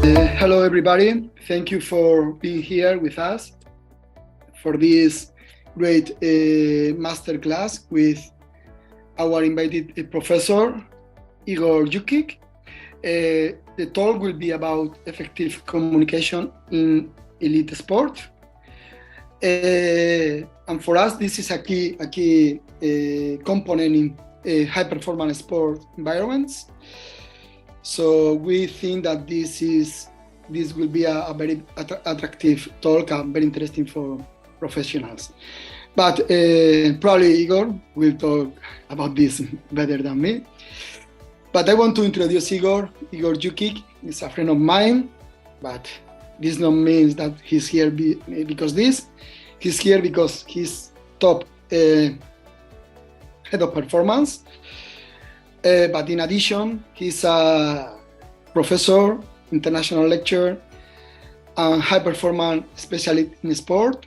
Hello, everybody. Thank you for being here with us for this great master class with our invited professor, Igor Jukic. The talk will be about effective communication in elite sport. And for us, this is a key component in high-performance sport environments. So we think that this will be a very attractive talk and very interesting for professionals. But probably Igor will talk about this better than me. But I want to introduce Igor. Igor Jukic is a friend of mine, but this not means that he's here because this. He's here because he's top head of performance. But in addition, he's a professor, international lecturer, and high-performance specialist in sport.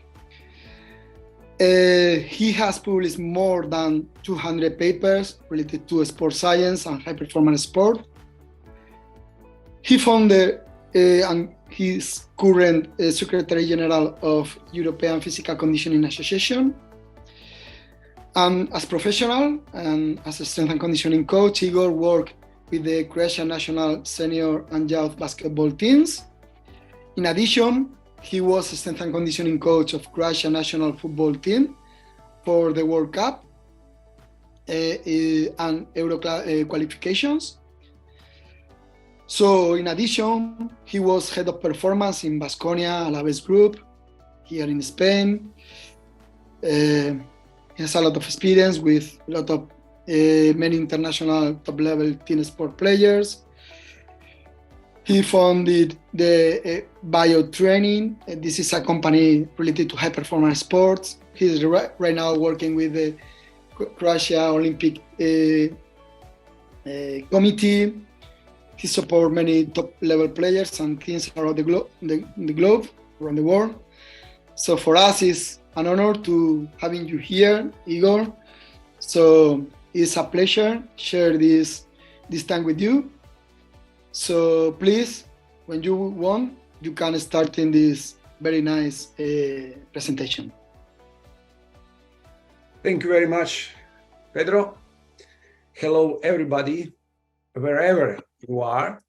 He has published more than 200 papers related to sports science and high-performance sport. He founded and he's current Secretary General of European Physical Conditioning Association. As professional and as a strength and conditioning coach, Igor worked with the Croatian national senior and youth basketball teams. In addition, he was a strength and conditioning coach of Croatian national football team for the World Cup and Euro qualifications. So in addition, he was head of performance in Baskonia Alaves Group here in Spain. He has a lot of experience with a lot of many international top-level team sport players. He founded the Bio Training. This is a company related to high-performance sports. He's right now working with the Croatia Olympic Committee. He supports many top-level players and teams around the globe, around the world. So for us, it's an honor to having you here, Igor. So it's a pleasure share this time with you. So please, when you want, you can start in this very nice presentation. Thank you very much, Pedro. Hello, everybody, wherever you are.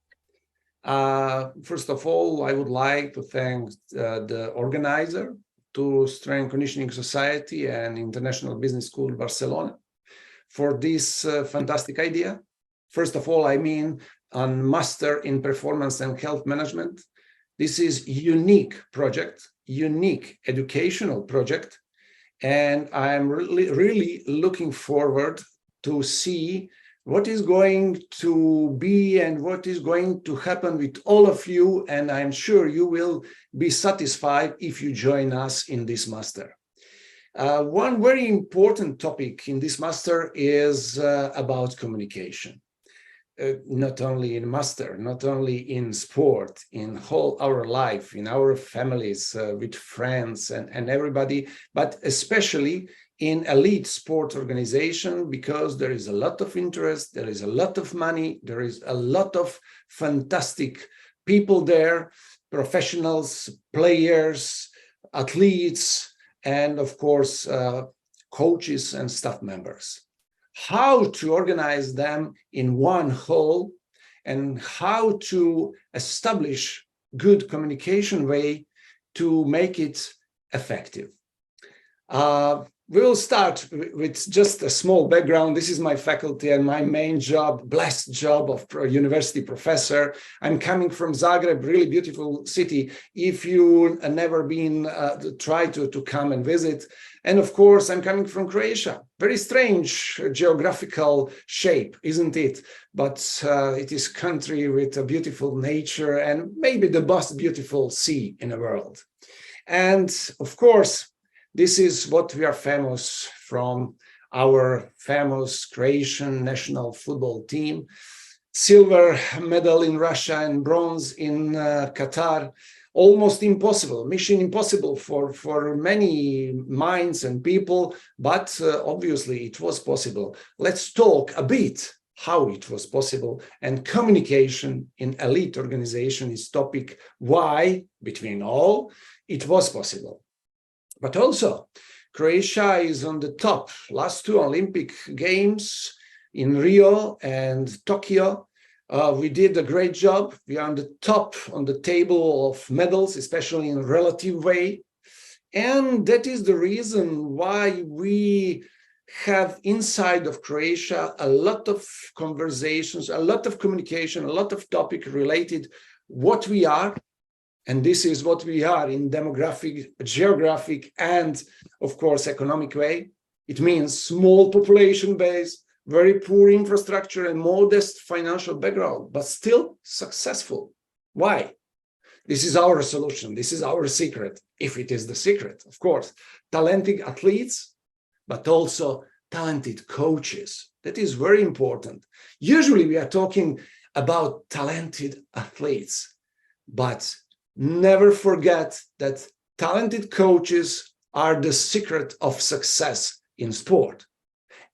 First of all, I would like to thank the organizer to Strength Conditioning Society and International Business School Barcelona for this fantastic idea. First of all, I mean on Master in Performance and Health Management. This is unique project, unique educational project, and I'm really looking forward to see what is going to be and what is going to happen with all of you, and I'm sure you will be satisfied if you join us in this master. One very important topic in this master is about communication. Not only in master, not only in sport, in whole our life, in our families, with friends and everybody, but especially in elite sport organization, because there is a lot of interest, there is a lot of money, there is a lot of fantastic people there, professionals, players, athletes, and of course, coaches and staff members. How to organize them in one whole and how to establish good communication way to make it effective. We will start with just a small background. This is my faculty and my main job, blessed job of university professor. I'm coming from Zagreb, really beautiful city. If you never been, try to come and visit. And of course, I'm coming from Croatia. Very strange geographical shape, isn't it? But it is country with a beautiful nature and maybe the most beautiful sea in the world. And of course, this is what we are famous from, our famous Croatian national football team. Silver medal in Russia and bronze in Qatar. Almost impossible, mission impossible for many minds and people, but obviously it was possible. Let's talk a bit how it was possible, and communication in elite organization is topic why, between all, it was possible. But also, Croatia is on the top. Last two Olympic Games in Rio and Tokyo, we did a great job. We are on the top on the table of medals, especially in relative way. And that is the reason why we have inside of Croatia a lot of conversations, a lot of communication, a lot of topic related what we are. And this is what we are in demographic, geographic, and of course, economic way. It means small population base, very poor infrastructure and modest financial background, but still successful. Why? This is our solution. This is our secret, if it is the secret, of course. Talented athletes, but also talented coaches. That is very important. Usually we are talking about talented athletes, but never forget that talented coaches are the secret of success in sport.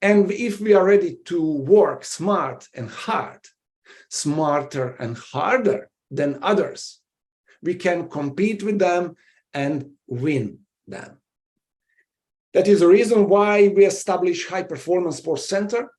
And if we are ready to work smart and hard, smarter and harder than others, we can compete with them and win them. That is the reason why we established High Performance Sports Center.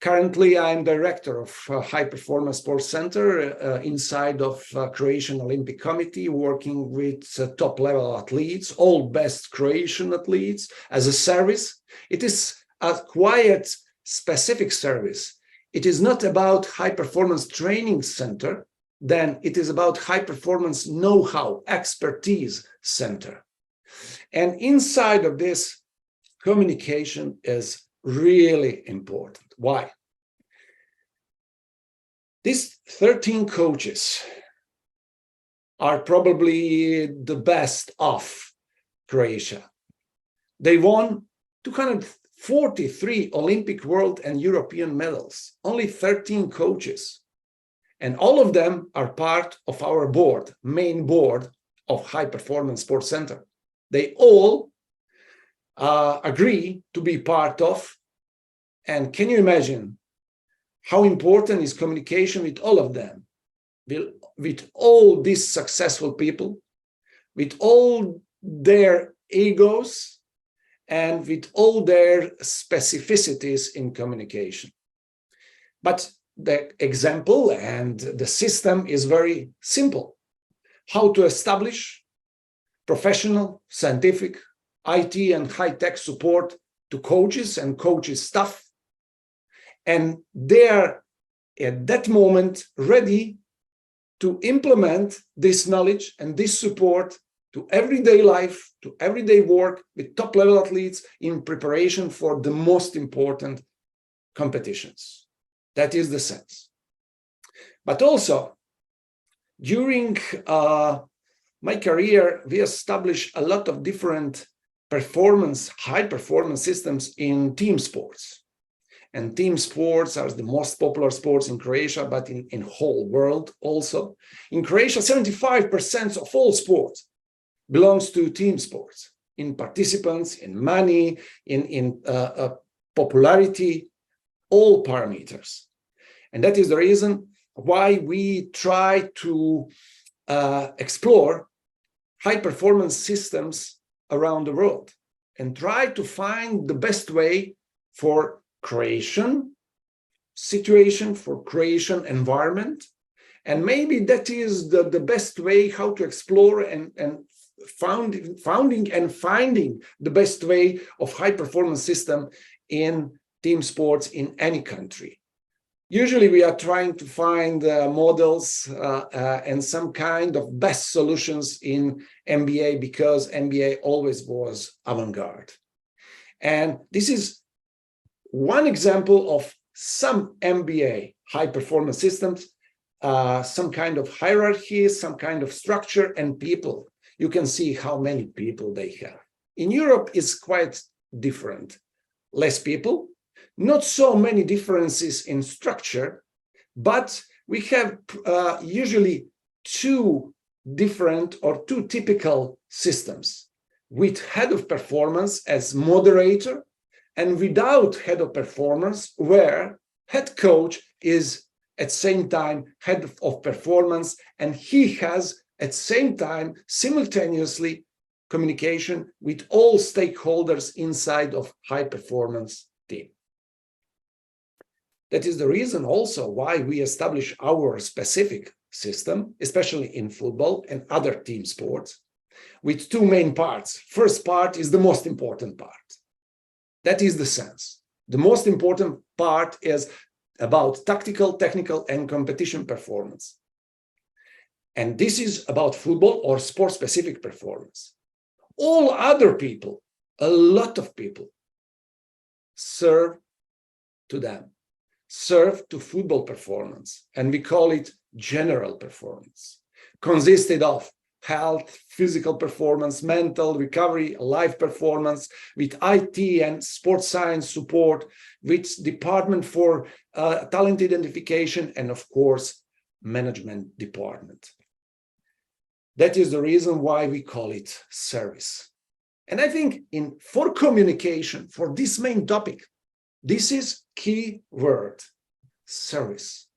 Currently, I'm director of High Performance Sports Center inside of Croatian Olympic Committee, working with top-level athletes, all best Croatian athletes as a service. It is a quite specific service. It is not about high-performance training center, then it is about high-performance know-how, expertise center. And inside of this, communication is really important. Why? These 13 coaches are probably the best of Croatia. They won 243 Olympic, world, and European medals, only 13 coaches. And all of them are part of our board, main board of High Performance Sports Center. They all agree to be part of. And can you imagine how important is communication with all of them, with all these successful people, with all their egos, and with all their specificities in communication. But the example and the system is very simple. How to establish professional, scientific, IT and high-tech support to coaches and coaches' staff. And they are at that moment ready to implement this knowledge and this support to everyday life, to everyday work with top-level athletes in preparation for the most important competitions. That is the sense. But also, during my career, we established a lot of different high-performance systems in team sports. And team sports are the most popular sports in Croatia, but in whole world also. In Croatia, 75% of all sports belongs to team sports, in participants, in money, in popularity, all parameters. And that is the reason why we try to explore high-performance systems around the world and try to find the best way for Croatian situation, for Croatian environment. And maybe that is the best way how to explore and finding the best way of high-performance system in team sports in any country. Usually we are trying to find models and some kind of best solutions in NBA, because NBA always was avant-garde. And this is one example of some NBA high-performance systems, some kind of hierarchy, some kind of structure, and people. You can see how many people they have. In Europe, it's quite different. Less people, not so many differences in structure, but we have usually two different or two typical systems, with head of performance as moderator and without head of performance, where head coach is at the same time head of performance, and he has at the same time simultaneously communication with all stakeholders inside of high performance team. That is the reason also why we establish our specific system, especially in football and other team sports, with two main parts. First part is the most important part. That is the sense. The most important part is about tactical, technical, and competition performance. And this is about football or sport-specific performance. All other people, a lot of people, serve to them, serve to football performance, and we call it general performance, consisted of health, physical performance, mental recovery, life performance, with IT and sports science support, with department for talent identification, and of course, management department. That is the reason why we call it service. And I think for communication, for this main topic, this is key word, service.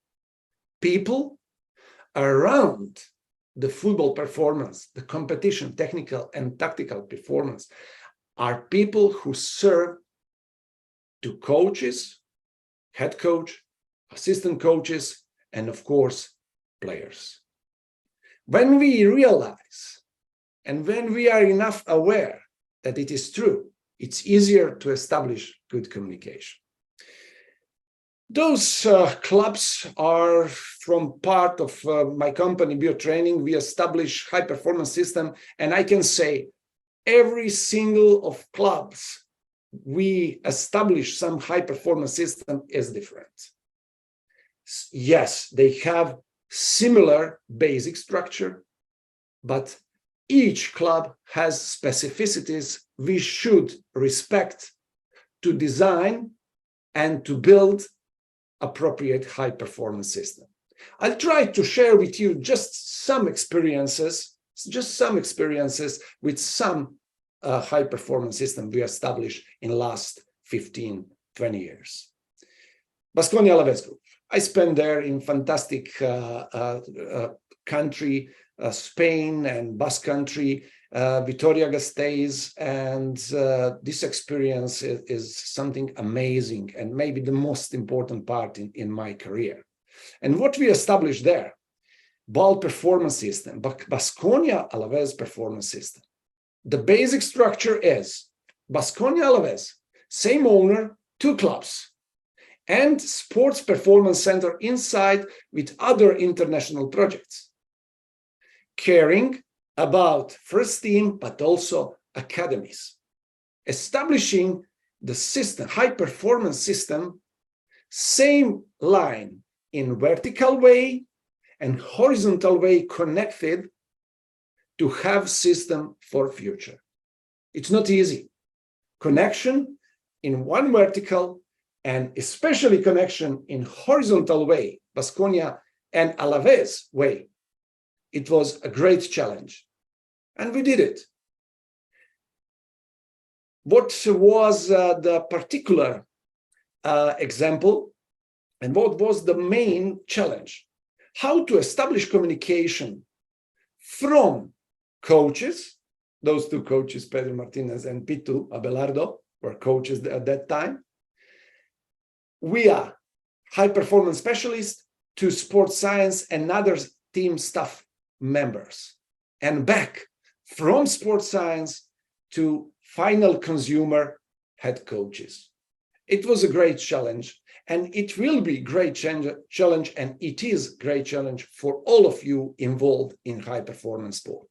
People around the football performance, the competition, technical and tactical performance, are people who serve to coaches, head coach, assistant coaches, and of course, players. When we realize and when we are enough aware that it is true, it's easier to establish good communication. Those clubs are from part of my company, BioTraining. We establish high performance system, and I can say every single of clubs we establish some high performance system is different. Yes, they have similar basic structure, but each club has specificities we should respect to design and to build appropriate high performance system. I'll try to share with you just some experiences with some high performance system we established in last 15, 20 years. Baskonia Alavés Group. I spent there in fantastic country, Spain and Basque Country, Vitoria-Gasteiz, and this experience is something amazing and maybe the most important part in my career. And what we established there, ball performance system, Baskonia Alavés performance system. The basic structure is Baskonia Alavés, same owner, two clubs, and sports performance center inside with other international projects, caring about first team, but also academies, establishing the system, high performance system, same line in vertical way and horizontal way connected to have system for future. It's not easy. Connection in one vertical and especially connection in horizontal way, Baskonia and Alavés way. It was a great challenge, and we did it. What was the particular example, and what was the main challenge? How to establish communication from coaches, those two coaches, Pedro Martinez and Pitu Abelardo, were coaches at that time. We are high-performance specialists to sports science and other team staff members, and back from sports science to final consumer head coaches. It was a great challenge, and it will be great challenge, and it is great challenge for all of you involved in high-performance sport.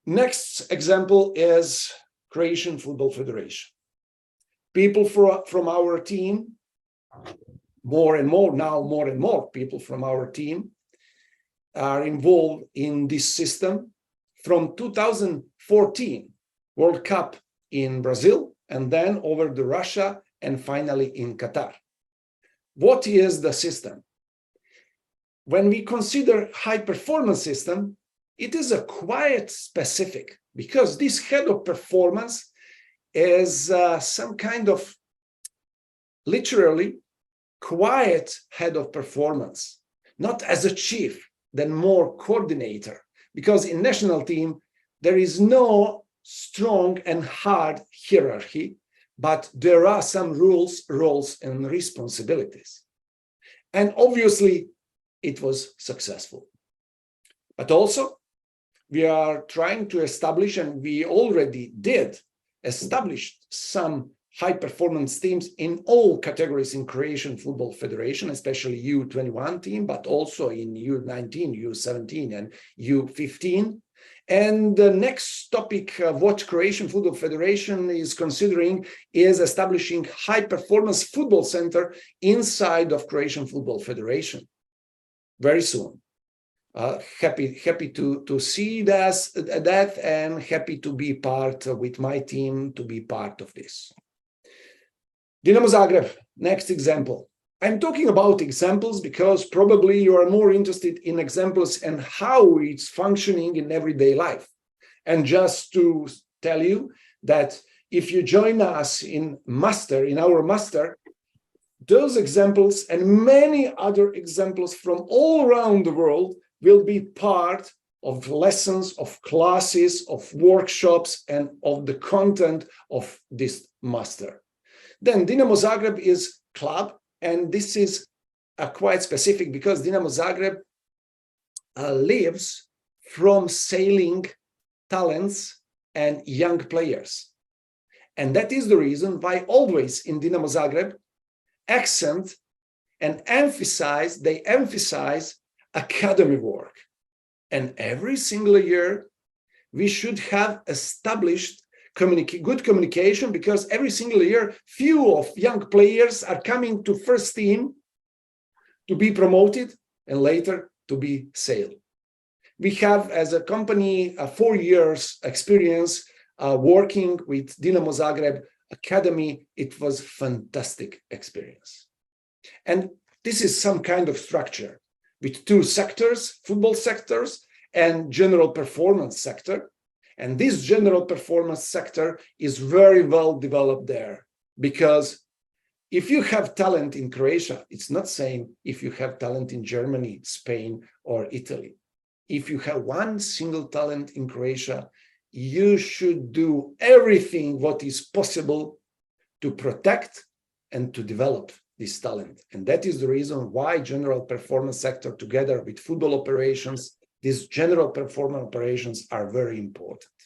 Next example is Croatian Football Federation. People from our team, more and more people from our team are involved in this system from 2014 World Cup in Brazil, and then over to Russia, and finally in Qatar. What is the system? When we consider high performance system, it is a quite specific, because this head of performance is some kind of literally quiet head of performance, not as a chief, then more coordinator, because in national team, there is no strong and hard hierarchy, but there are some rules, roles, and responsibilities. And obviously, it was successful. But also, we are trying to establish, and we already did, establish some high-performance teams in all categories in Croatian Football Federation, especially U21 team, but also in U19, U17, and U15. And the next topic of what Croatian Football Federation is considering is establishing high-performance football center inside of Croatian Football Federation very soon. Happy to see that and happy to be part with my team to be part of this. Dinamo Zagreb, next example. I'm talking about examples because probably you are more interested in examples and how it's functioning in everyday life. And just to tell you that if you join us in our master, those examples and many other examples from all around the world will be part of lessons, of classes, of workshops, and of the content of this master. Then Dinamo Zagreb is club, and this is quite specific because Dinamo Zagreb lives from selling talents and young players. And that is the reason why always in Dinamo Zagreb they emphasize academy work. And every single year, we should have established good communication because every single year, few of young players are coming to first team to be promoted and later to be sold. We have, as a company, 4 years experience working with Dinamo Zagreb Academy. It was fantastic experience. And this is some kind of structure with 2 sectors, football sectors and general performance sector. And this general performance sector is very well developed there because if you have talent in Croatia, it's not saying if you have talent in Germany, Spain, or Italy. If you have one single talent in Croatia, you should do everything what is possible to protect and to develop this talent. And that is the reason why general performance sector together with football operations, these general performance operations are very important.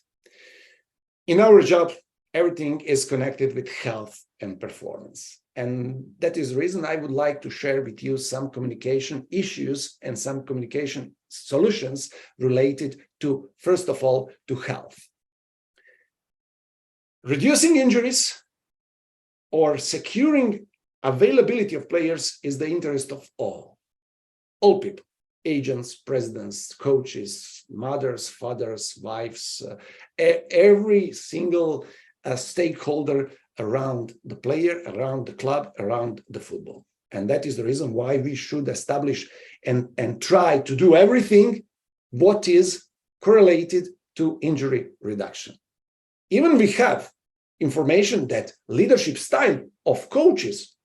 In our job, everything is connected with health and performance. And that is the reason I would like to share with you some communication issues and some communication solutions related to, first of all, to health. Reducing injuries or securing availability of players is the interest of all people, agents, presidents, coaches, mothers, fathers, wives, every single stakeholder around the player, around the club, around the football. And that is the reason why we should establish and try to do everything what is correlated to injury reduction. Even we have information that leadership style of coaches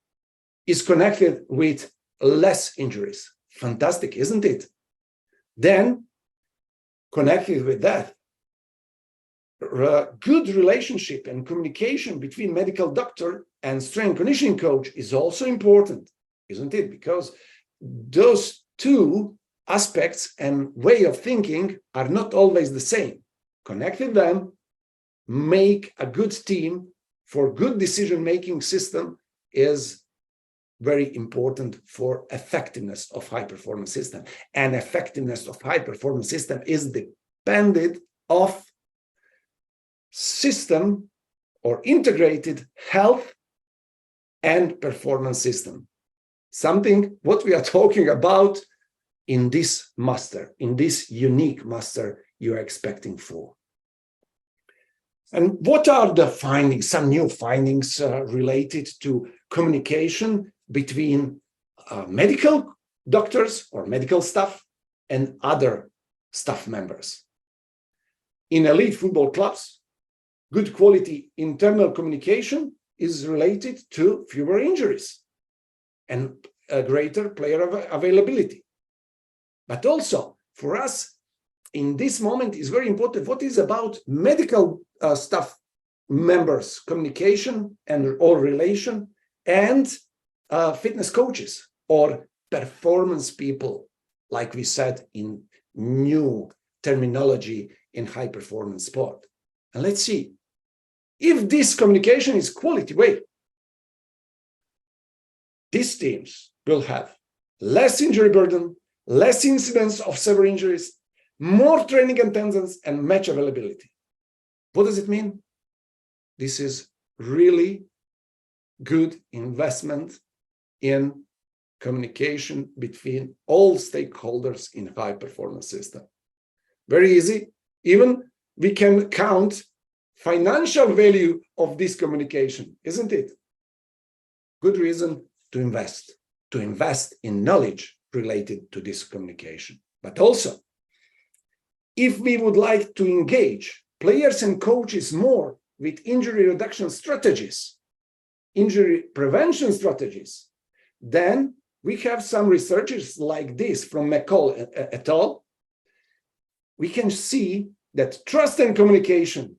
is connected with less injuries. Fantastic, isn't it? Then, connected with that, good relationship and communication between medical doctor and strength and conditioning coach is also important, isn't it? Because those 2 aspects and way of thinking are not always the same. Connecting them, make a good team for good decision-making system is very important for effectiveness of high-performance system. And effectiveness of high-performance system is dependent of system or integrated health and performance system. Something what we are talking about in this master, in this unique master you are expecting for. And what are the findings, some new findings related to communication between medical doctors or medical staff and other staff members? In elite football clubs, good quality internal communication is related to fewer injuries. and a greater player availability. But also for us in this moment is very important what is about medical staff members, communication and or relation, and fitness coaches or performance people, like we said in new terminology in high performance sport. And let's see if this communication is quality way. These teams will have less injury burden, less incidence of severe injuries, more training attendance, and match availability. What does it mean? This is really good investment in communication between all stakeholders in high performance system. Very easy. Even we can count financial value of this communication, isn't it? Good reason to invest in knowledge related to this communication. But also, if we would like to engage players and coaches more with injury reduction strategies, injury prevention strategies, then we have some researchers like this from McCall et al. We can see that trust and communication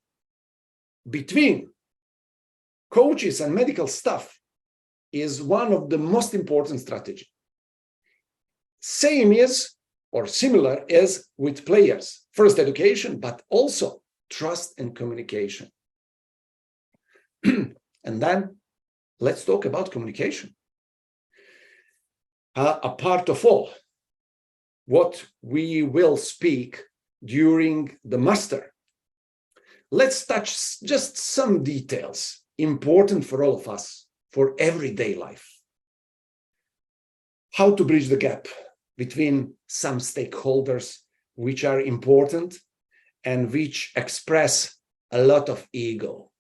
between coaches and medical staff is one of the most important strategies. Same is, or similar is with players. First education, but also trust and communication. And then let's talk about communication. A part of all what we will speak during the master. Let's touch just some details important for all of us for everyday life. How to bridge the gap between some stakeholders which are important and which express a lot of ego.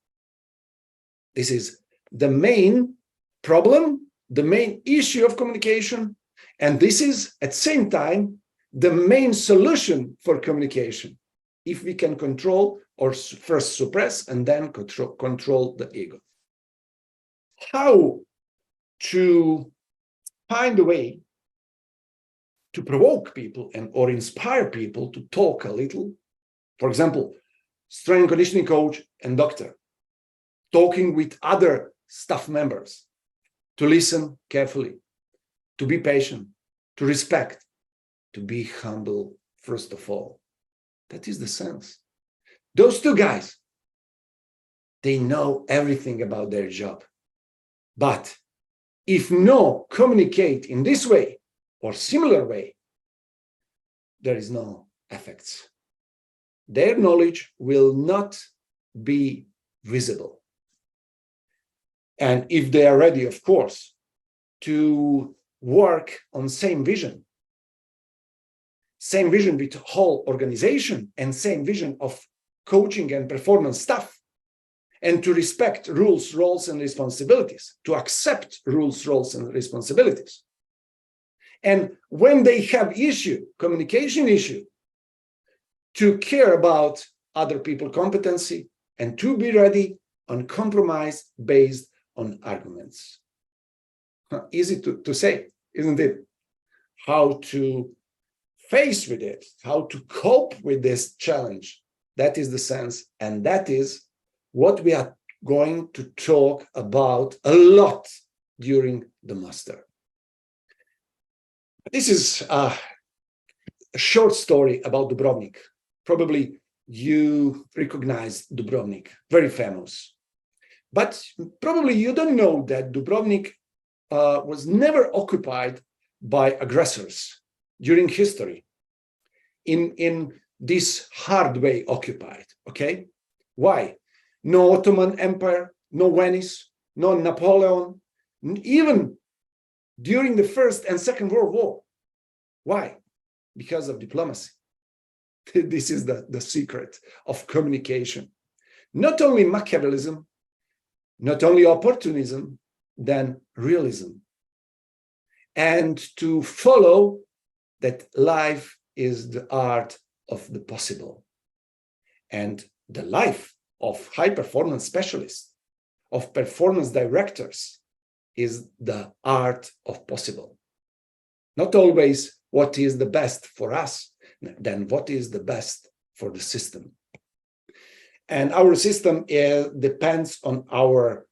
This is the main problem, the main issue of communication, and this is at the same time the main solution for communication, if we can control or first suppress and then control the ego. How to find a way to provoke people and or inspire people to talk a little. For example, strength and conditioning coach and doctor talking with other staff members, to listen carefully, to be patient, to respect, to be humble, first of all. That is the sense. Those two guys, they know everything about their job. But if no communicate in this way or similar way, there is no effects. Their knowledge will not be visible. And if they are ready, of course, to work on same vision with the whole organization and same vision of coaching and performance staff, and to respect rules, roles, and responsibilities, to accept rules, roles, and responsibilities. And when they have issue, communication issue, to care about other people's competency and to be ready on compromise based on arguments. Easy to say, isn't it? How to face with it, how to cope with this challenge. That is the sense, and that is what we are going to talk about a lot during the master. This is a short story about Dubrovnik. Probably you recognize Dubrovnik, very famous. But probably you don't know that Dubrovnik was never occupied by aggressors during history in this hard way occupied, okay? Why? No Ottoman Empire, no Venice, no Napoleon, even during the First and Second World War. Why? Because of diplomacy. This is the secret of communication. Not only Machiavellism, not only opportunism, then realism. And to follow that life is the art of the possible. And the life of high performance specialists, of performance directors, is the art of possible. Not always what is the best for us, then what is the best for the system. And our system depends on our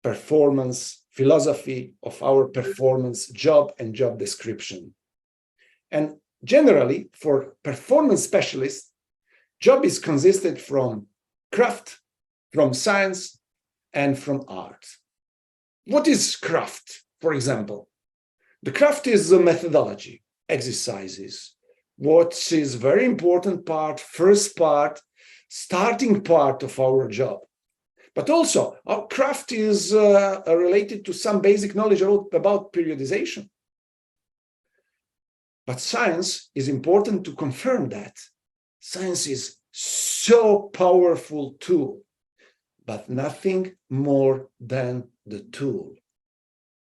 performance philosophy, of our performance job and job description. And generally, for performance specialists, job is consisted from craft, from science, and from art. What is craft, for example? The craft is the methodology, exercises, what is very important part, first part, starting part of our job. But also, our craft is related to some basic knowledge about periodization. But science is important to confirm that. Science is so powerful tool, but nothing more than the tool.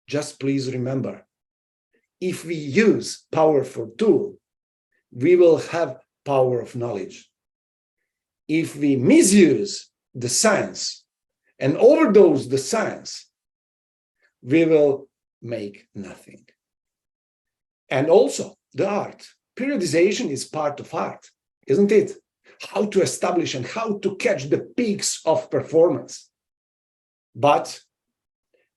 Just please remember, if we use powerful tool, we will have power of knowledge. If we misuse the science and overdose the science, we will make nothing. And also the art. Periodization is part of art, isn't it? How to establish and how to catch the peaks of performance. But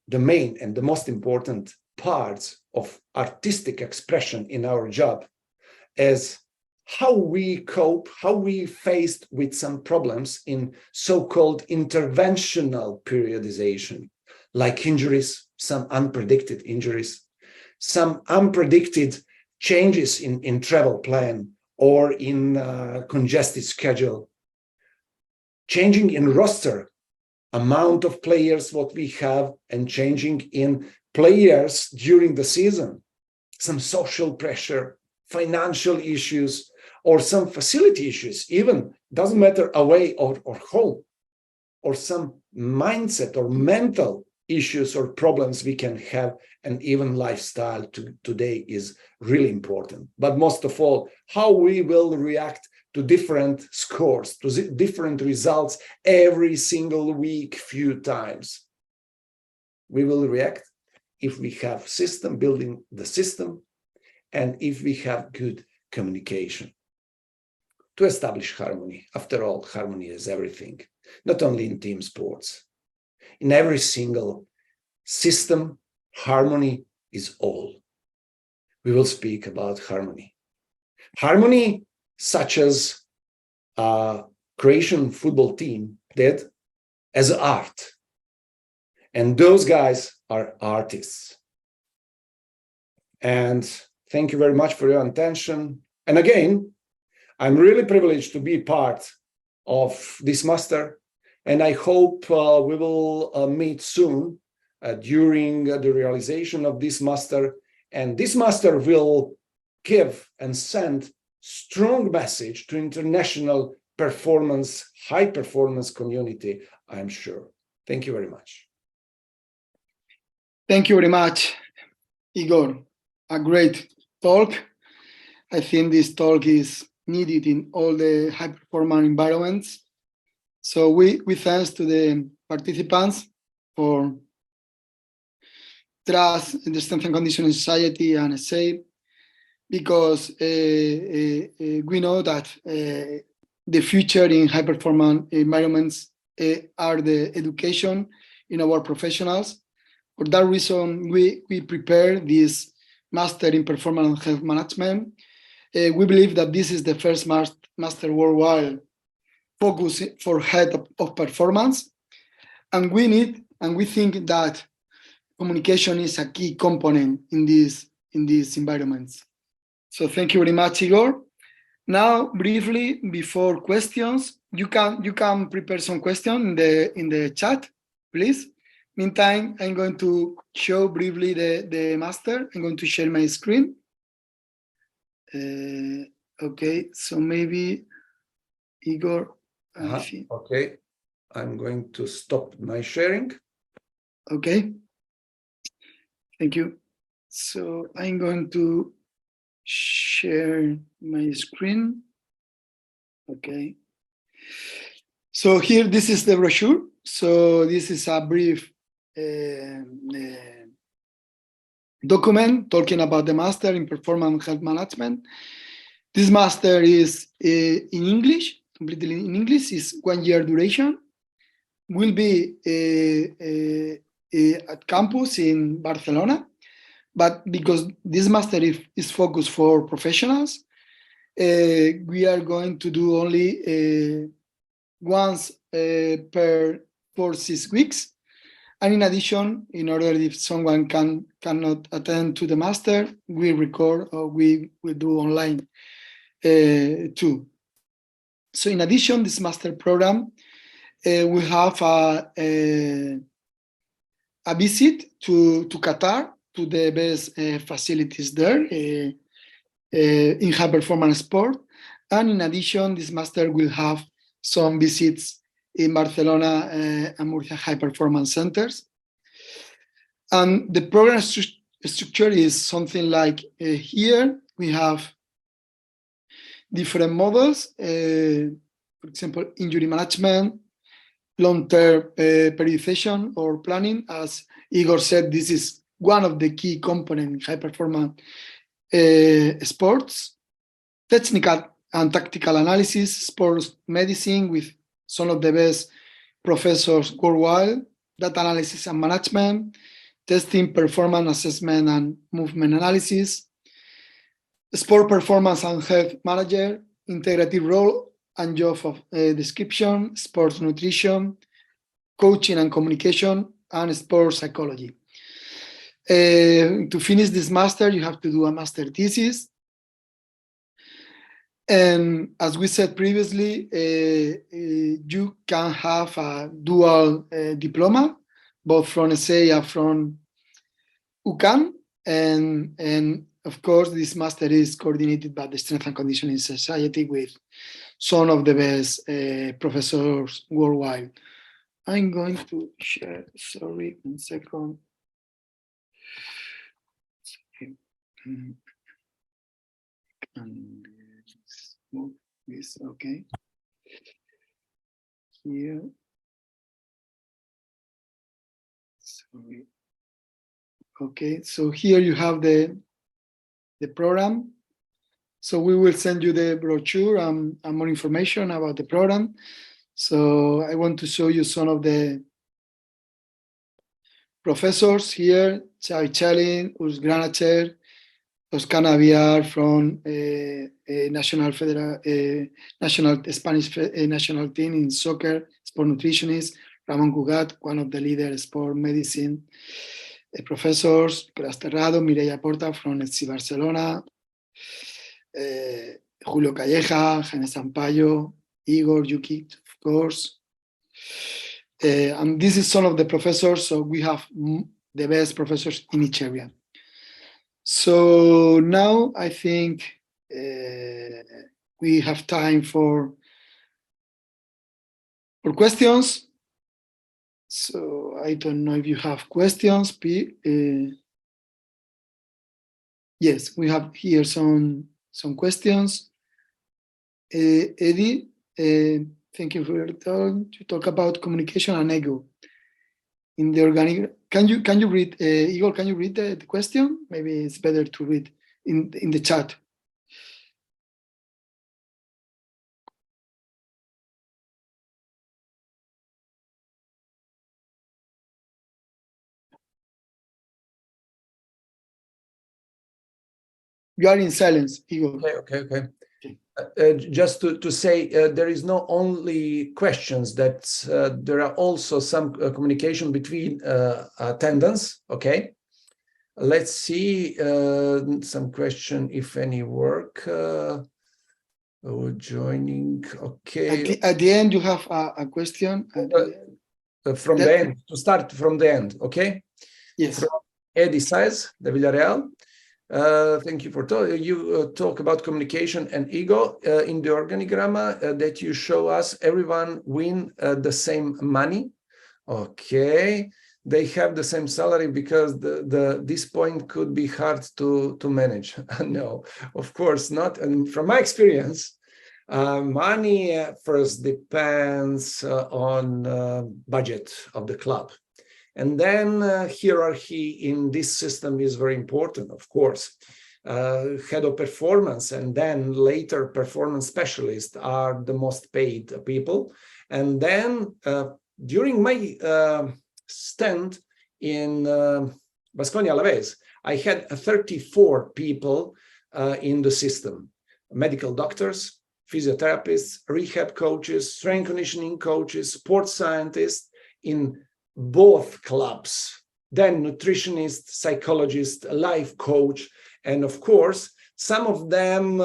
the main and the most important parts of artistic expression in our job is how we cope, how we faced with some problems in so-called interventional periodization, like injuries, some unpredicted injuries, some unpredicted changes in travel plan or in congested schedule, changing in roster, amount of players what we have, and changing in players during the season, some social pressure, financial issues, or some facility issues, even doesn't matter away or home, or some mindset or mental issues or problems we can have, and even lifestyle today is really important. But most of all, how we will react to different scores, to different results every single week, few times. We will react if we have system, building the system, and if we have good communication to establish harmony. After all, harmony is everything, not only in team sports. In every single system, harmony is all. We will speak about harmony. Harmony, such as a Croatian football team did, as art. And those guys are artists. And thank you very much for your attention. And again, I'm really privileged to be part of this master. And I hope we will meet soon during the realization of this master. And this master will give and send strong message to international performance, high performance community, I'm sure. Thank you very much. Thank you very much, Igor. A great talk. I think this talk is needed in all the high performance environments. So we thanks to the participants for trust in the strength and conditioning society and ESEI, because we know that the future in high performance environments are the education in our professionals. For that reason, we prepare this master in performance and health management. We believe that this is the first master worldwide focus for health of performance, and we think that communication is a key component in these environments. So thank you very much, Igor. Now, briefly, before questions, you can prepare some questions in the chat, please. Meantime, I'm going to show briefly the master. I'm going to share my screen. Okay, so maybe Igor. Okay, I'm going to stop my sharing. Okay, thank you. So I'm going to share my screen. Okay. So here, this is the brochure. So this is a brief document talking about the master in performance health management. This master is in English, completely in English. It's 1 year duration. Will be at campus in Barcelona, but because this master is focused for professionals, we are going to do only once for 6 weeks. And in addition, in order if someone cannot attend to the master, we record or we will do online too. So in addition, this master program, we have a visit to Qatar, to the best facilities there in high performance sport. And in addition, this master will have some visits in Barcelona and Murcia high performance centers. And the program structure is something like here we have different models, for example, injury management, long-term periodization or planning. As Igor said, this is one of the key components in high performance sports. Technical and tactical analysis, sports medicine with some of the best professors worldwide, data analysis and management, testing, performance assessment and movement analysis, sport performance and health manager, integrative role and job of description, sports nutrition, coaching and communication, and sports psychology. To finish this master, you have to do a master thesis. And as we said previously, you can have a dual diploma, both from ESEI and from UCAN. And of course, this master is coordinated by the Strength and Conditioning Society with some of the best professors worldwide. I'm going to share, sorry, 1 second. And move this, okay. Here. Sorry. Okay, so here you have the program. So we will send you the brochure and more information about the program. So I want to show you some of the professors here: Xavi Chalin, Urs Granacher, Oscar Naviar from national Spanish national team in soccer, sport nutritionist, Ramon Cugat, one of the leaders sport medicine professors, Nicolás Terrado, Mireia Porta from ESEI Barcelona, Julio Calleja, Jaime Sampaio, Igor, Jukic, of course. And this is some of the professors, so we have the best professors in each area. So now I think we have time for questions. So I don't know if you have questions. Yes, we have here some questions. Eddie, thank you for your talk. To talk about communication and ego in the organic. Can you read, Igor? Can you read the question? Maybe it's better to read in the chat. You are in silence, Igor. Okay. Just to say, there is not only questions, that there are also some communication between attendants. Okay, let's see some question, if any work. Joining. Okay. At the end, you have a question. From the end, to start from the end. Okay. Yes. From Eddie Saez de Villarreal. Thank you for talking. You talk about communication and ego in the organigramma that you show us. Everyone win the same money. Okay, they have the same salary, because this point could be hard to manage. No, of course not. And from my experience, money first depends on budget of the club. And then hierarchy in this system is very important, of course. Head of performance and then later performance specialists are the most paid people. And then during my stint in Baskonia Alaves, I had 34 people in the system: medical doctors, physiotherapists, rehab coaches, strength conditioning coaches, sports scientists in both clubs, then nutritionist, psychologist, life coach, and of course, some of them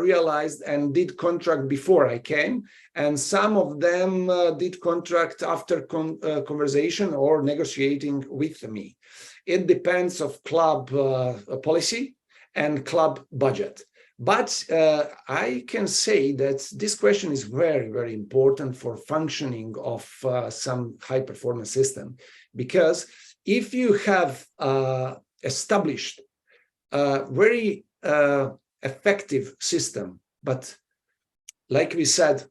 realized and did contract before I came, and some of them did contract after conversation or negotiating with me. It depends of club policy and club budget. But I can say that this question is very, very important for functioning of some high performance system, because if you have established a very effective system, but like we said,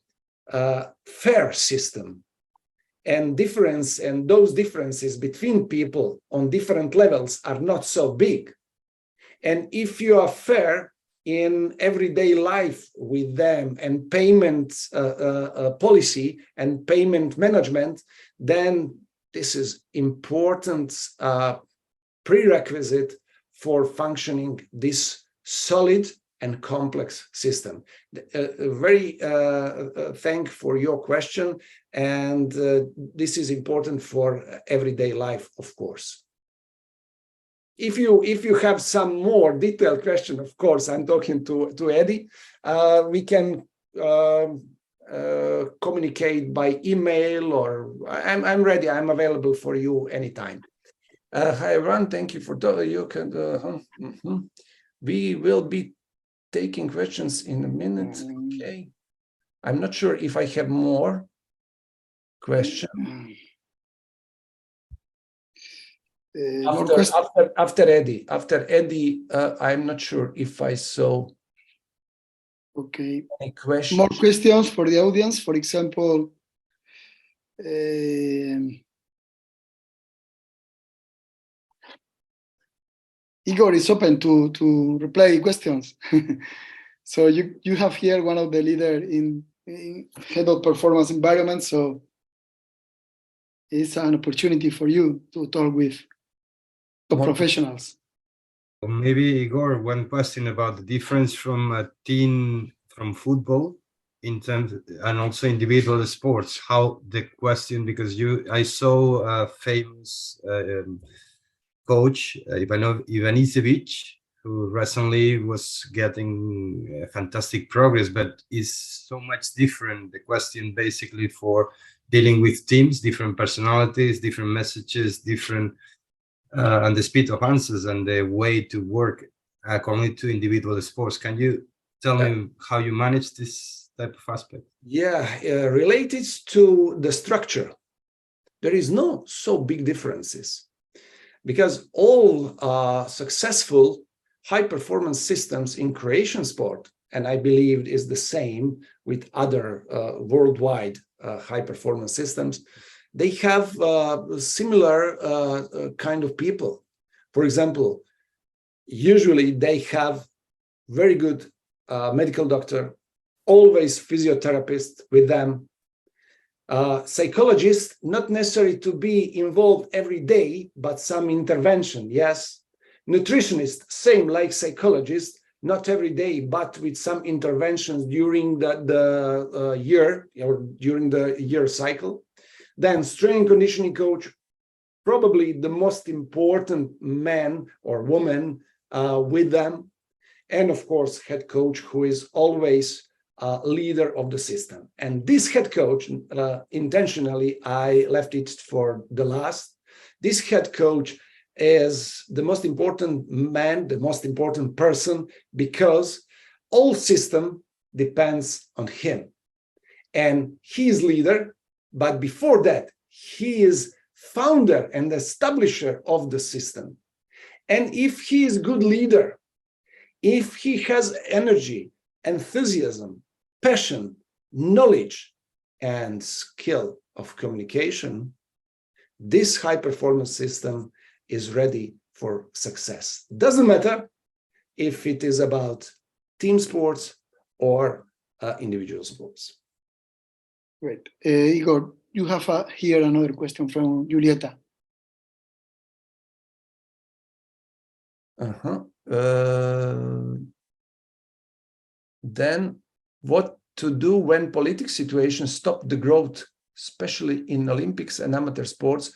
fair system, and those differences between people on different levels are not so big. And if you are fair in everyday life with them and payment policy and payment management, then this is important prerequisite for functioning this solid and complex system. Very thank for your question, and this is important for everyday life, of course. If you have some more detailed question, of course, I'm talking to Eddie. We can communicate by email, or I'm ready. I'm available for you anytime. Hi everyone, thank you for you can. We will be taking questions in a minute. Okay, I'm not sure if I have more questions. After Eddie, I'm not sure if I saw any questions. More questions for the audience. For example, Igor is open to reply questions. So you have here one of the leader in head of performance environment, so it's an opportunity for you to talk with top professionals. Maybe, Igor, one question about the difference from a team from football in terms and also individual sports. How the question, because I saw a famous coach, Ivanisevic, who recently was getting fantastic progress, but is so much different. The question basically for dealing with teams, different personalities, different messages, different and the speed of answers and the way to work according to individual sports. Can you tell me how you manage this type of aspect? Yeah, related to the structure, there is no so big differences, because all successful high performance systems in Croatian sport, and I believe is the same with other worldwide high performance systems, they have similar kind of people. For example, usually they have very good medical doctor, always physiotherapist with them, psychologist, not necessary to be involved every day, but some intervention, yes. Nutritionist, same like psychologist, not every day, but with some interventions during the year or during the year cycle. Then strength conditioning coach, probably the most important man or woman with them. And of course, head coach, who is always leader of the system. And this head coach, intentionally, I left it for the last. This head coach is the most important man, the most important person, because all system depends on him. And he is leader, but before that, he is founder and establisher of the system. And if he is good leader, if he has energy, enthusiasm, passion, knowledge, and skill of communication, this high-performance system is ready for success. Doesn't matter if it is about team sports or individual sports. Great. Igor, you have here another question from Julieta. Then what to do when political situations stop the growth, especially in Olympics and amateur sports?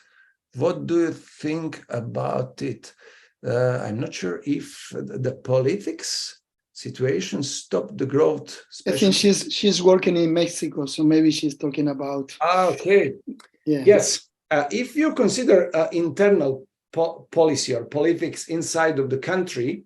What do you think about it? I'm not sure if the politics situation stop the growth. I think she's working in Mexico, so maybe she's talking about. Okay. Yeah. Yes. If you consider internal policy or politics inside of the country,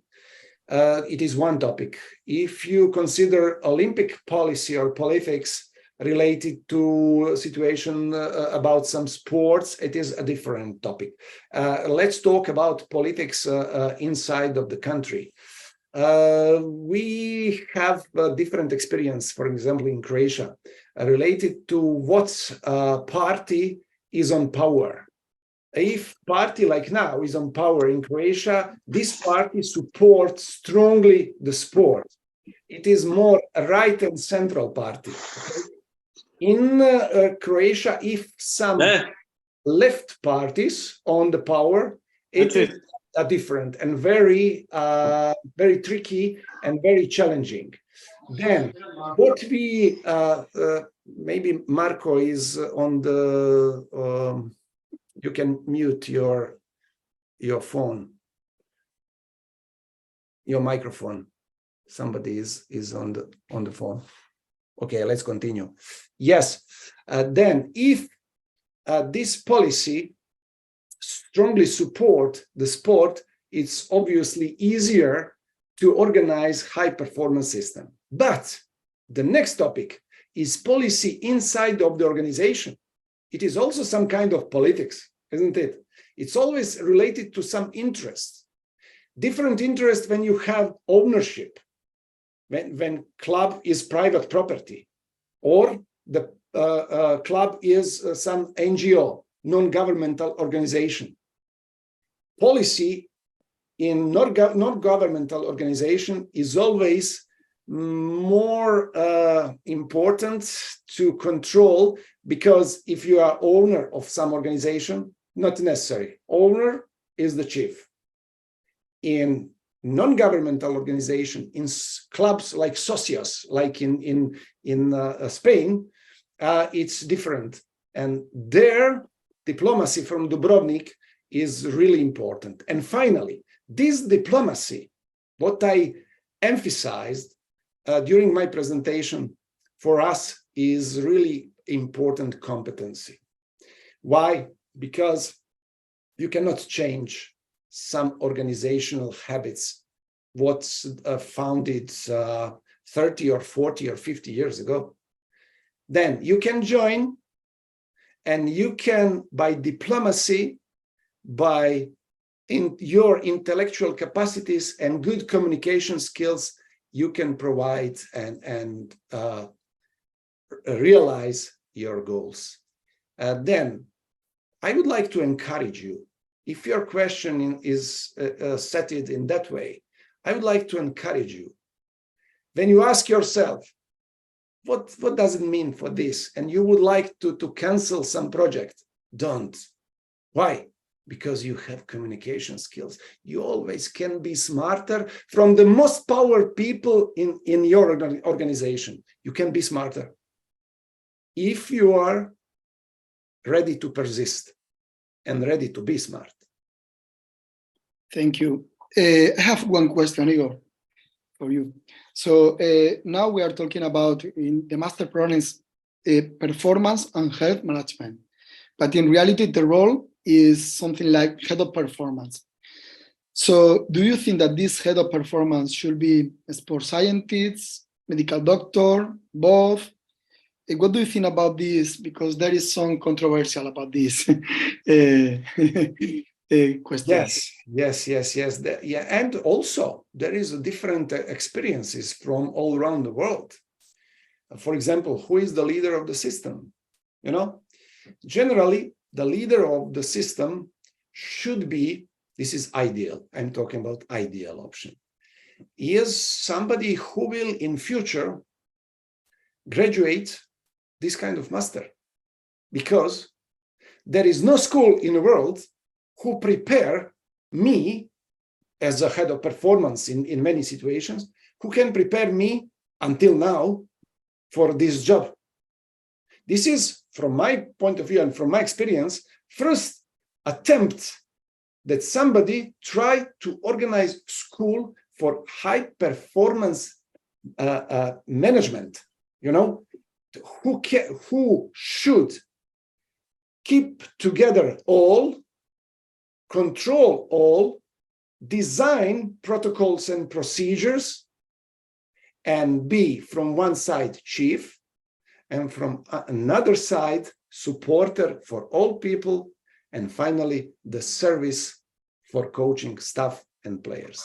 it is one topic. If you consider Olympic policy or politics related to a situation about some sports, it is a different topic. Let's talk about politics inside of the country. We have a different experience, for example, in Croatia, related to what party is on power. If party like now is on power in Croatia, this party supports strongly the sport. It is more a right and central party. In Croatia, if some left parties on the power, it is different and very tricky and very challenging. Then what we maybe Marco is on the you can mute your phone, your microphone. Somebody is on the phone. Okay, let's continue. Yes, then if this policy strongly support the sport, it's obviously easier to organize high performance system. But the next topic is policy inside of the organization. It is also some kind of politics, isn't it? It's always related to some interest. Different interest when you have ownership, when club is private property, or the club is some NGO, non-governmental organization. Policy in non-governmental organization is always more important to control, because if you are owner of some organization, not necessary. Owner is the chief. In non-governmental organization, in clubs like socios, like in Spain, it's different. And their diplomacy from Dubrovnik is really important. And finally, this diplomacy, what I emphasized during my presentation, for us is really important competency. Why? Because you cannot change some organizational habits what's founded 30 or 40 or 50 years ago. Then you can join, and you can, by diplomacy, by your intellectual capacities and good communication skills, you can provide and realize your goals. Then I would like to encourage you, if your question is set it in that way, I would like to encourage you. When you ask yourself, what does it mean for this? And you would like to cancel some project, don't. Why? Because you have communication skills. You always can be smarter from the most powerful people in your organization. You can be smarter if you are ready to persist and ready to be smart. Thank you. I have one question, Igor, for you. So now we are talking about in the master programs, performance and health management. But in reality, the role is something like head of performance. So do you think that this head of performance should be a sports scientist, medical doctor, both? What do you think about this? Because there is some controversial about this question. Yes. Yeah, and also there is different experiences from all around the world. For example, who is the leader of the system? You know, generally the leader of the system should be, this is ideal, I'm talking about ideal option, is somebody who will in future graduate this kind of master, because there is no school in the world who prepare me as a head of performance in many situations, who can prepare me until now for this job. This is, from my point of view and from my experience, first attempt that somebody tried to organize school for high performance management, you know, who should keep together all, control all, design protocols and procedures, and be from one side chief, and from another side supporter for all people, and finally the service for coaching staff and players.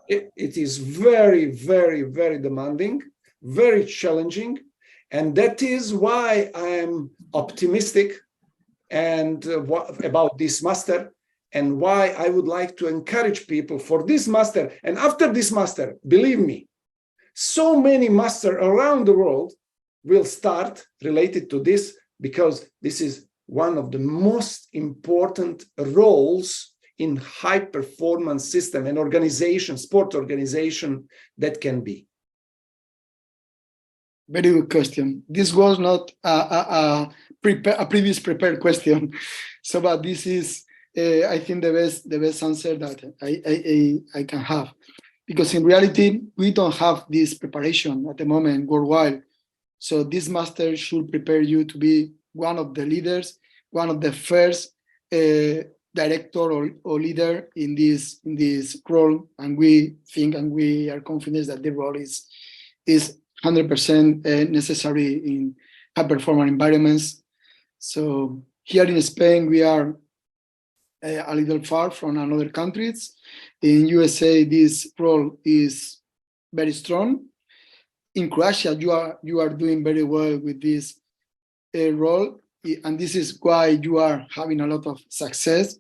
It is very, very, very demanding, very challenging, and that is why I am optimistic and about this master, and why I would like to encourage people for this master. And after this master, believe me, so many masters around the world will start related to this, because this is one of the most important roles in high performance system and organization, sport organization, that can be. Very good question. This was not a previous prepared question, so but this is I think the best answer that I can have, because in reality we don't have this preparation at the moment worldwide. So this master should prepare you to be one of the leaders, one of the first director or leader in this role, and we think and we are confident that the role is 100% necessary in high performance environments. So here in Spain we are a little far from other countries. In USA this role is very strong. In Croatia you are doing very well with this role, and this is why you are having a lot of success.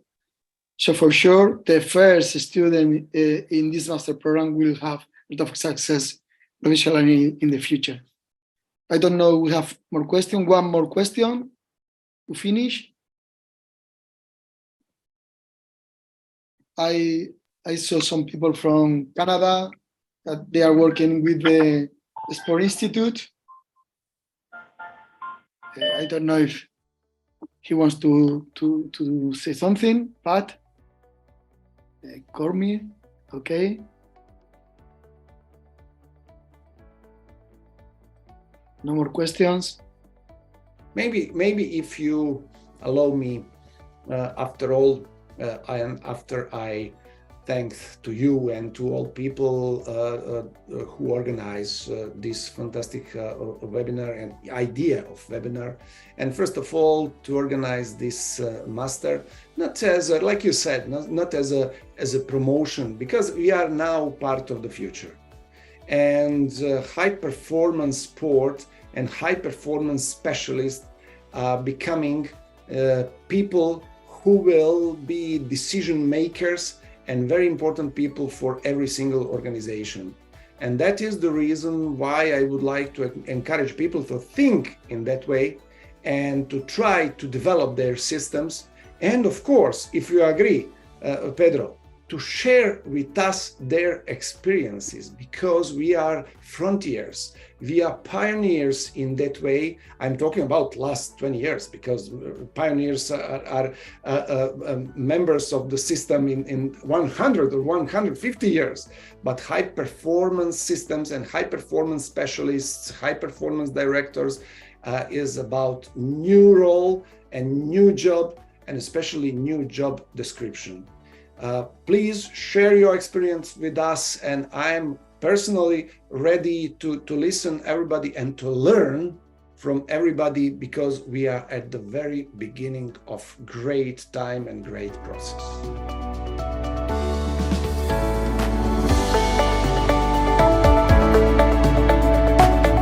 So for sure, the first student in this master program will have a lot of success professionally in the future. I don't know, we have more questions. One more question to finish. I saw some people from Canada that they are working with the Sport Institute. I don't know if he wants to say something, but Cormier, okay. No more questions. Maybe if you allow me, after all, after I thank to you and to all people who organize this fantastic webinar and idea of webinar, and first of all to organize this master, not as a, like you said, not as a promotion, because we are now part of the future, and high performance sport and high performance specialists are becoming people who will be decision makers and very important people for every single organization. And that is the reason why I would like to encourage people to think in that way and to try to develop their systems. And of course, if you agree, Pedro, to share with us their experiences, because we are frontiers, we are pioneers in that way. I'm talking about last 20 years, because pioneers are members of the system in 100 or 150 years. But high performance systems and high performance specialists, high performance directors is about new role and new job, and especially new job description. Please share your experience with us, and I'm personally ready to listen everybody and to learn from everybody, because we are at the very beginning of great time and great process.